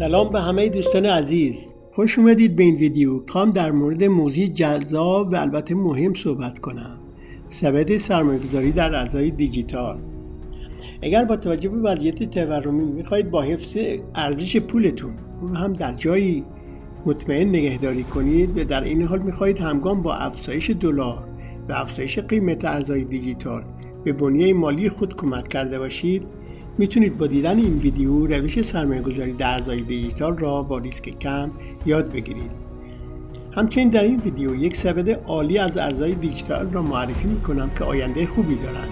سلام به همه دوستان عزیز، خوش اومدید به این ویدیو. میخوام در مورد موضوع جذاب و البته مهم صحبت کنم: سبد سرمایه‌گذاری در ارزهای دیجیتال. اگر با توجه به وضعیت تورمی میخواهید با حفظ ارزش پولتون اون هم در جایی مطمئن نگهداری کنید و در این حال میخواهید همگام با افزایش دلار و افزایش قیمت ارزهای دیجیتال به بنیه مالی خود کمک کرده باشید، میتونید با دیدن این ویدیو روش سرمایه‌گذاری در ارزهای دیجیتال را با ریسک کم یاد بگیرید. همچنین در این ویدیو یک سبد عالی از ارزهای دیجیتال را معرفی میکنم که آینده خوبی دارند.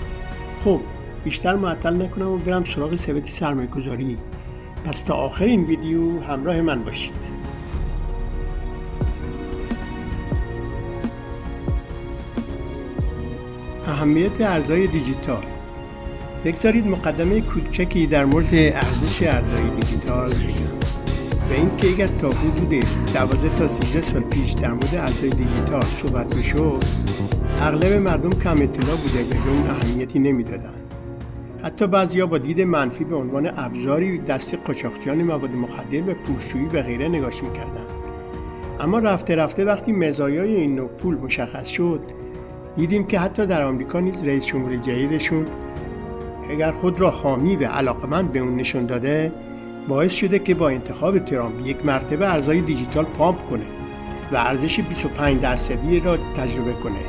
خب بیشتر معطل نکنم و برم سراغ سبد سرمایه‌گذاری. پس تا آخر این ویدیو همراه من باشید. اهمیت ارزهای دیجیتال. بگذارید مقدمه کوچکی در مورد ارزش ارزهای دیجیتال بگم و اینکه اگر تا حدود 12 تا 13 سال پیش در مورد ارزهای دیجیتال صحبت میشد، اغلب مردم کم اطلاع بوده و به اون اهمیتی نمیدادن. حتی بعضیا با دید منفی به عنوان ابزاری دست قاچاقچیان مواد مخدر و پولشویی و غیره نگاش میکردن. اما رفته رفته وقتی مزایای این نوع پول مشخص شد، دیدیم که حتی در آمریکا نیز رئیس جمهور جدیدشون اگر خود را حامی و علاقمند به اون نشون داده، باعث شده که با انتخاب ترامپ یک مرتبه ارزهای دیجیتال پامپ کنه و ارزش 25% را تجربه کنه.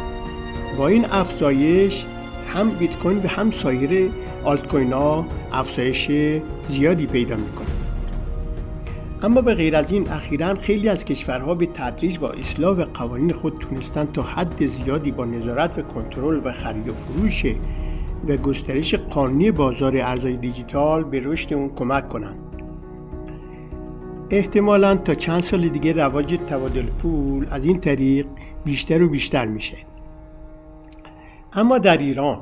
با این افزایش هم بیت کوین و هم سایر آلت کوین ها افزایش زیادی پیدا میکنه. اما به غیر از این، اخیراً خیلی از کشورها به تدریج با اصلاح قوانین خود تونستن تا حد زیادی با نظارت و کنترل و خرید و فروش و گسترش قانونی بازار ارزهای دیجیتال به رشد اون کمک کنند. احتمالاً تا چند سال دیگه رواج تبادل پول از این طریق بیشتر و بیشتر میشه. اما در ایران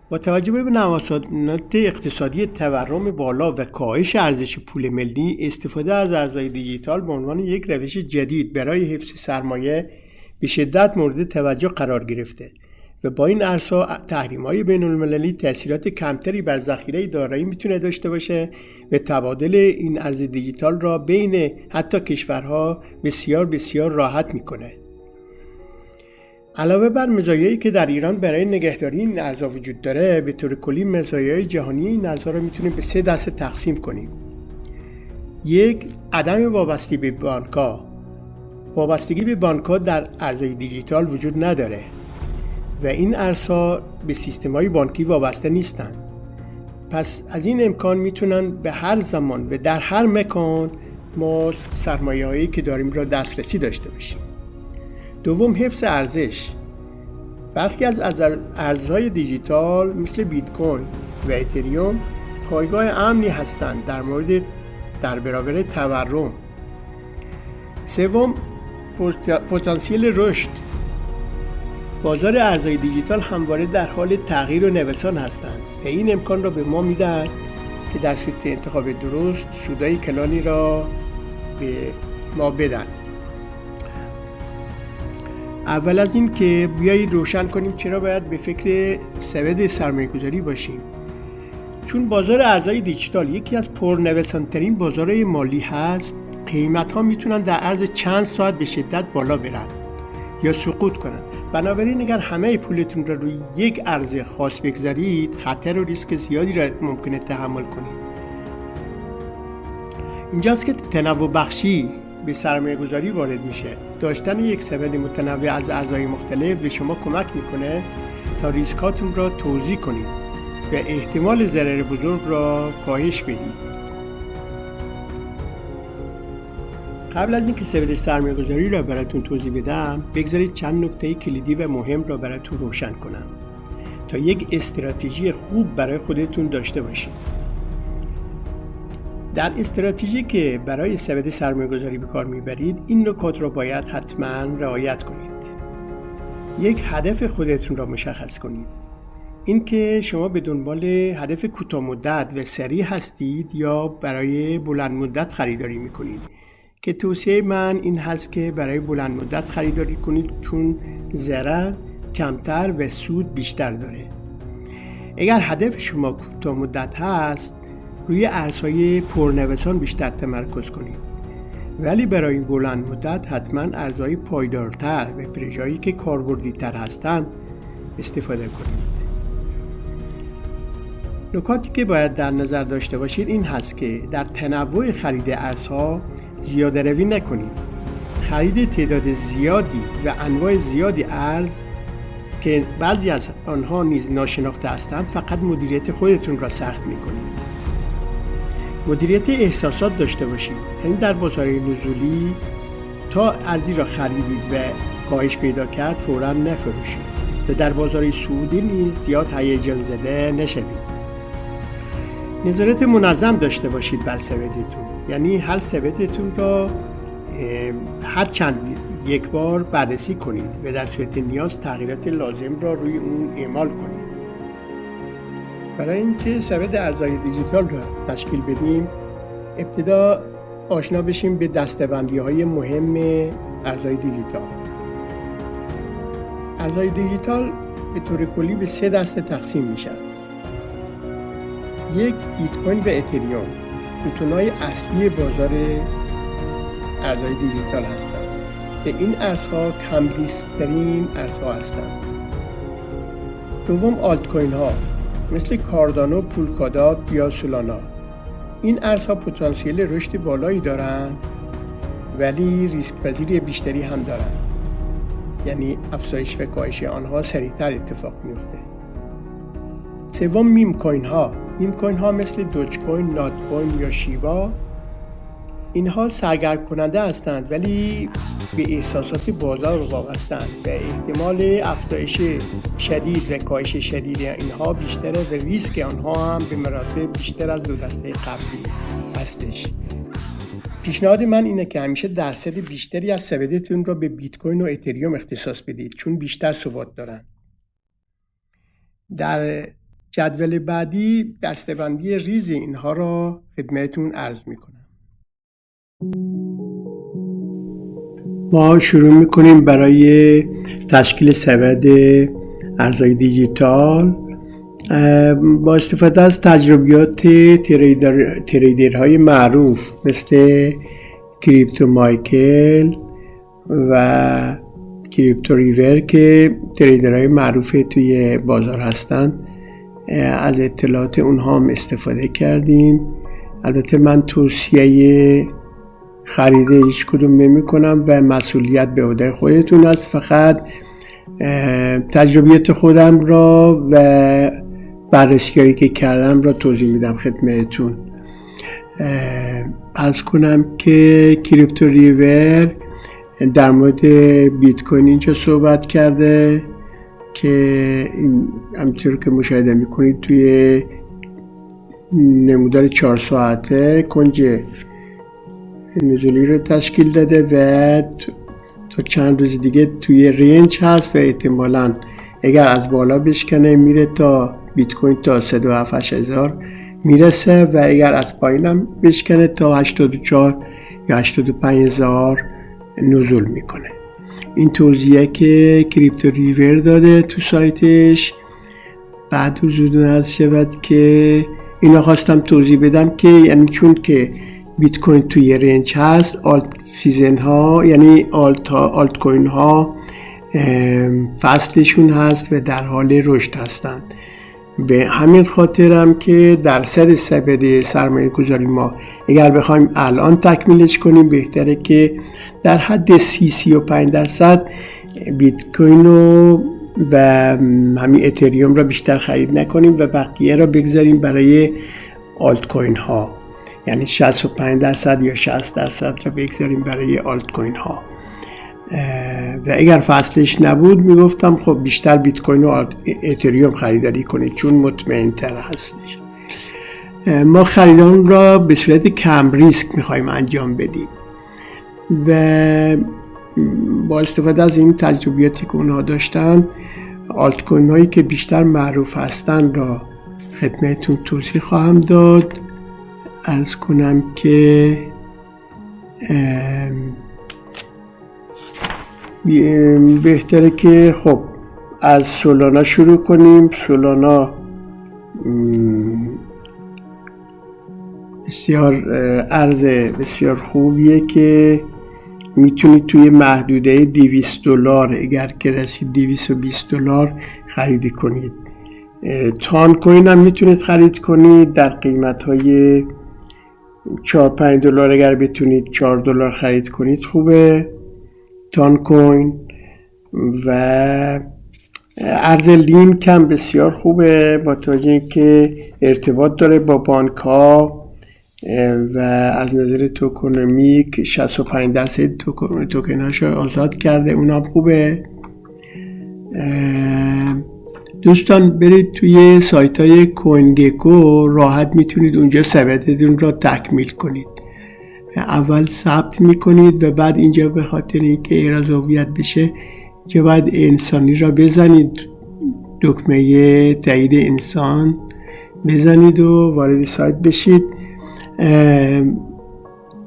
با توجه به نوسانات اقتصادی تورم بالا و کاهش ارزش پول ملی، استفاده از ارزهای دیجیتال به عنوان یک روش جدید برای حفظ سرمایه به شدت مورد توجه قرار گرفته و با این ارزها تحریم‌های بین‌المللی تأثیرات کمتری بر ذخیره دارایی میتونه داشته باشه و تبادل این ارز دیجیتال را بین حتی کشورها بسیار بسیار راحت میکنه. علاوه بر مزایایی که در ایران برای نگهداری این ارزها وجود داره، به طور کلی مزایای جهانی این ارزها را میتونیم به 3 دسته تقسیم کنیم. 1. عدم وابستگی به بانک‌ها. وابستگی به بانک‌ها در ارزهای دیجیتال وجود نداره و این ارزها به سیستم‌های بانکی وابسته نیستند. پس از این امکان میتونن به هر زمان و در هر مکان ما سرمایه‌هایی که داریم را دسترسی داشته باشیم. 2. حفظ ارزش. برخی از ارزهای دیجیتال مثل بیت کوین و اتریوم پایگاه امنی هستند در برابر تورم. 3. پتانسیل رشد. بازار ارزهای دیجیتال همواره در حال تغییر و نوسان هستند و این امکان را به ما میدن که در صورت انتخاب درست سودای کلانی را به ما بدن. اول از این که بیایید روشن کنیم چرا باید به فکر سبد سرمایه‌گذاری باشیم. چون بازار ارزهای دیجیتال یکی از پرنوسان‌ترین بازارهای مالی هست، قیمت‌ها میتونن در عرض چند ساعت به شدت بالا برن یا سقوط کنن. بنابراین اگر همه پولتون را روی یک ارز خاص بگذارید، خطر و ریسک زیادی را ممکنه تحمل کنید. اینجاست که تنوع بخشی به سرمایه گذاری وارد میشه. داشتن یک سبد متنوع از ارزهای مختلف به شما کمک میکنه تا ریسکاتون را توزیع کنید و احتمال ضرر بزرگ را کاهش بدید. قبل از اینکه سبد سرمایه گذاری را براتون توضیح بدم، بگذارید چند نکته کلیدی و مهم را براتون روشن کنم تا یک استراتژی خوب برای خودتون داشته باشید. در استراتژی که برای سبد سرمایه‌گذاری به کار میبرید، این نکات را باید حتما رعایت کنید. 1. هدف خودتون را مشخص کنید. این که شما به دنبال هدف کوتاه مدت و سریع هستید یا برای بلند مدت خریداری میکنید، که توصیه من این هست که برای بلند مدت خریداری کنید چون ضرر کمتر و سود بیشتر داره. اگر هدف شما کوتاه مدت هست، روی ارزهای پرنوسان بیشتر تمرکز کنید، ولی برای این بلند مدت حتما ارزهای پایدارتر و پروژه‌هایی که کاربردی‌تر هستند استفاده کنید. نکاتی که باید در نظر داشته باشید این هست که در تنوع خرید ارزها زیاده روی نکنید. خرید تعداد زیادی و انواع زیادی ارز که بعضی از آنها نیز ناشناخته هستند فقط مدیریت خودتون را سخت می‌کنید. مدیریت احساسات داشته باشید، یعنی در بازار نزولی تا ارزی را خریدید و کاهش پیدا کرد فوراً نفروشید و در بازار صعودی نیز زیاد هیجان زده نشوید. نظارت منظم داشته باشید بر سبدتون، یعنی هر سبدتون را هر چند یک بار بررسی کنید و در صورت نیاز تغییرات لازم را روی اون اعمال کنید. برای اینکه سبد ارزهای دیجیتال را تشکیل بدیم، ابتدا آشنا بشیم به دسته‌بندی‌های مهم ارزهای دیجیتال. ارزهای دیجیتال به طور کلی به 3 دسته تقسیم میشن. یک، بیت کوین و اتریوم ستون‌های اصلی بازار ارزهای دیجیتال هستند. به این ارزها کم ریسک ترین ارزها هستند. دوم، آلت کوین ها مثل کاردانو، پولکادات یا سولانا. این ارزها پتانسیل رشد بالایی دارند ولی ریسک پذیری بیشتری هم دارند، یعنی افزایش و کاهش آنها سریعتر اتفاق میفته. سوم، میم کوین ها. میم کوین ها مثل دوج کوین، نات کوین یا شیبا، اینها سرگرم کننده هستند ولی به احساسات بازار وابسته‌اند و احتمال افزایش شدید و کاهش شدید اینها بیشتره و ریسک آنها هم به مراتب بیشتر از 2 دسته قبلی هستش. پیشنهاد من اینه که همیشه درصد بیشتری از سبدتون را به بیت کوین و اتریوم اختصاص بدید چون بیشتر ثبات دارن. در جدول بعدی دسته‌بندی ریز اینها را خدمتتون عرض میکنم. ما شروع میکنیم برای تشکیل سبد ارزهای دیجیتال با استفاده از تجربیات تریدرهای معروف مثل کریپتو مایکل و کریپتو ریور که تریدرهای معروف توی بازار هستند. از اطلاعات اونها هم استفاده کردیم. البته من توصیه خرید هیچ کدوم نمی کنم و مسئولیت به عهده خودتون است. فقط تجربیات خودم را و بررسی‌هایی که کردم را توضیح میدم خدمتتون. عرض کنم که کریپتو ریور در مورد بیت کوین اینجا صحبت کرده که همینطور که مشاهده میکنید توی نمودار 4 ساعته کنج نزولی رو تشکیل داده و تا چند روز دیگه توی رنج هست و احتمالاً اگر از بالا بشکنه میره تا بیت کوین تا 107,000 میرسه و اگر از پایین هم بشکنه تا 84 یا 85,000 نزول میکنه. این توضیحه که کریپتو ریور داده تو سایتش. بعد حضور ناز شود که اینا خواستم توضیح بدم که یعنی چون که بیت کوین توی رنج هست، آلت سیزن ها یعنی آلت کوین ها فصلشون هست و در حال رشد هستند. به همین خاطرم که درصد سبد سرمایه گذاری ما اگر بخوایم الان تکمیلش کنیم بهتره که در حد 30-35% بیت کوین و همین اتریوم را بیشتر خرید نکنیم و بقیه را بگذاریم برای آلت کوین ها، یعنی 65% یا 60% را بگذاریم برای آلت کوین ها. و اگر فصلش نبود میگفتم خب بیشتر بیت کوین و اتریوم خریداری کنید چون مطمئن تر هستش. ما خریدان را به صورت کم ریسک میخوایم انجام بدیم و با استفاده از این تجربیاتی که اونها داشتن آلت کوین هایی که بیشتر معروف هستن را خدمتتون توضیح خواهم داد. عرض کنم که بهتره که خب از سولانا شروع کنیم. سولانا بسیار ارز بسیار خوبیه که میتونید توی محدوده $200 اگر که رسید $220 خرید کنید. تان کوین هم میتونید خرید کنید در قیمت های $4-5 اگر بتونید $4 خرید کنید خوبه تان کوین. و ارز لینک هم بسیار خوبه با توجه که ارتباط داره با بانک ها و از نظر توکنومیک 65% توکناش آزاد کرده، اونم خوبه. دوستان برید توی سایت های کوین گکو، راحت میتونید اونجا ثبتتون را تکمیل کنید. اول ثبت میکنید و بعد اینجا به خاطر اینکه اعراض هویت بشه اینجا باید انسانی را بزنید، دکمه تایید انسان بزنید و وارد سایت بشید.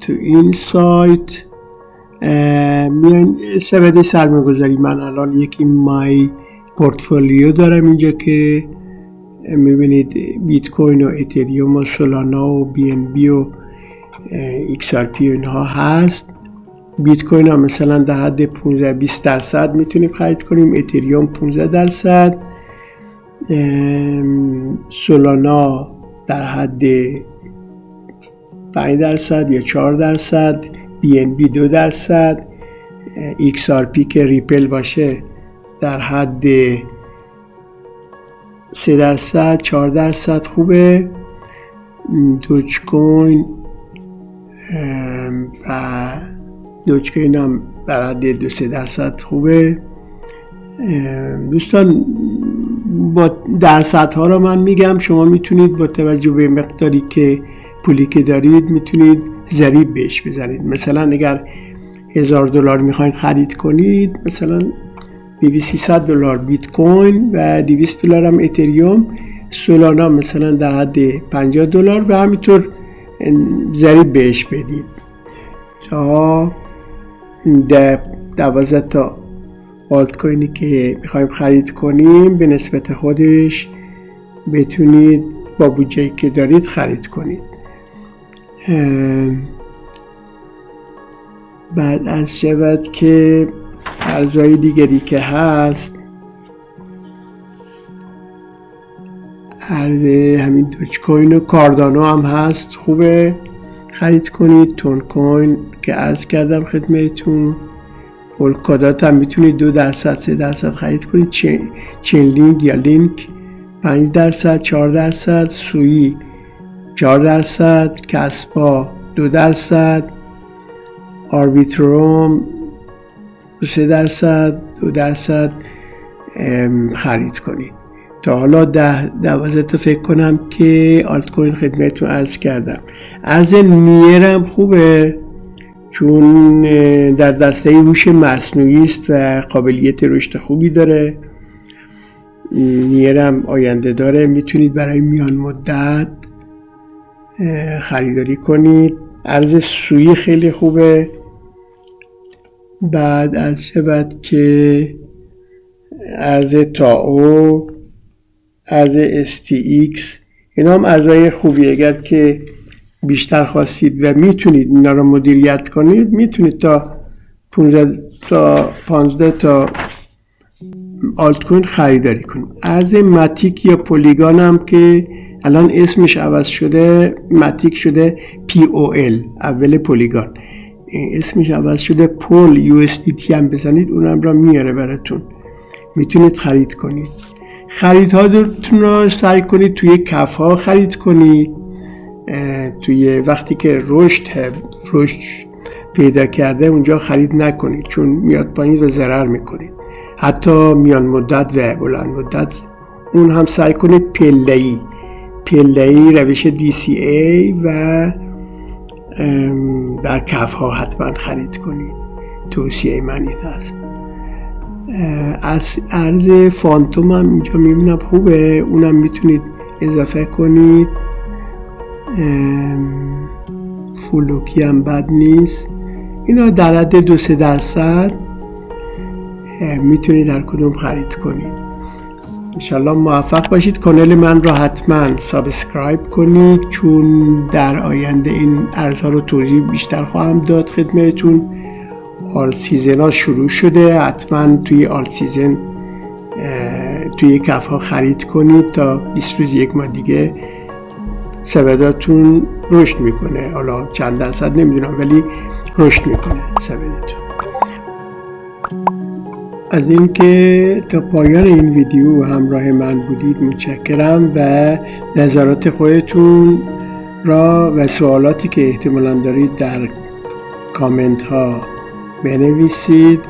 تو این سایت میان سبد سرمایه‌گذاری، من الان یکی مای پورتفولیو دارم اینجا که میبینید بیت کوین و اتریوم و سولانا و بی ان بی و XRP و اینها هست. بیت کوین ها مثلا در حد 15-20% میتونیم خرید کنیم، اتریوم 15%، سولانا در حد 5% یا 4%، بی ان بی 2%، XRP که ریپل باشه در حد 3%، 4% خوبه. دوج کوین و دوج کوین هم در حد 2-3% خوبه. دوستان با درصدها رو من میگم، شما میتونید با توجه به مقداری که پولی که دارید میتونید ضریب بهش بزنید. مثلا اگر $1000 میخواید خرید کنید، مثلا $200 بیت کوین و $200 هم اتریوم، سولانا مثلا در حد $50 و همینطور ضریب بهش بدید تا 12 تا آلت کوینی که میخوایم خرید کنیم به نسبت خودش بتونید با بودجه‌ای که دارید خرید کنید. بعد از شود که ارزهای دیگری که هست، ارز همین دوج کوین و کاردانو هم هست، خوبه خرید کنید. تون کوین که عرض کردم خدمتون، پولکادات هم میتونید 2%، 3% خرید کنید. چین لینک یا لینک 5%، 4%، سویی 4%، کسپا 2%، آربیتروم 3%، 2% خرید کنید. تا حالا 10-12 تا فکر کنم که آلت کوین خدمتتون عرض کردم. ارز نیر هم خوبه چون در دسته هوش مصنوعی است و قابلیت رشد خوبی داره. نیر هم آینده داره، میتونید برای میان مدت خریداری کنید. ارز سویی خیلی خوبه. بعد از شبت که ارز تاو، ارز STX، اینا هم ارزهای خوبی. اگر که بیشتر خواستید و میتونید اینا رو مدیریت کنید، میتونید تا 15 تا آلت کوین خریداری کنید. ارز ماتیک یا پولیگان هم که الان اسمش عوض شده، ماتیک شده POL، اول پولیگان اسمش عوض شده، پول USDT هم بزنید اونم را میاره براتون، میتونید خرید کنید. خریدهاتون رو سعی کنید توی کف ها خرید کنید. توی وقتی که رشد پیدا کرده اونجا خرید نکنید چون میاد پایین و ضرر میکنید. حتی میان مدت و بلند مدت اون هم سعی کنید پله‌ای روش DCA و در کف ها حتما خرید کنید. توصیه من این هست. از ارز فانتوم هم اینجا میبینم خوبه، اونم میتونید اضافه کنید. فولوکی هم بد نیست. اینا در حد 2-3% میتونید در کدوم خرید کنید. انشالله موفق باشید. کانال من را حتما سابسکرایب کنید، چون در آینده این ارزها رو توضیح بیشتر خواهم داد خدمتون. آل سیزن ها شروع شده، حتما توی آل سیزن توی کف ها خرید کنید تا 20 روز یک ماه دیگه سبداتون رشد میکنه. حالا چند درصد نمیدونم ولی رشد میکنه سبدتون. از اینکه تا پایان این ویدیو همراه من بودید متشکرم و نظرات خودتون را و سوالاتی که احتمالاً دارید در کامنت ها بنویسید.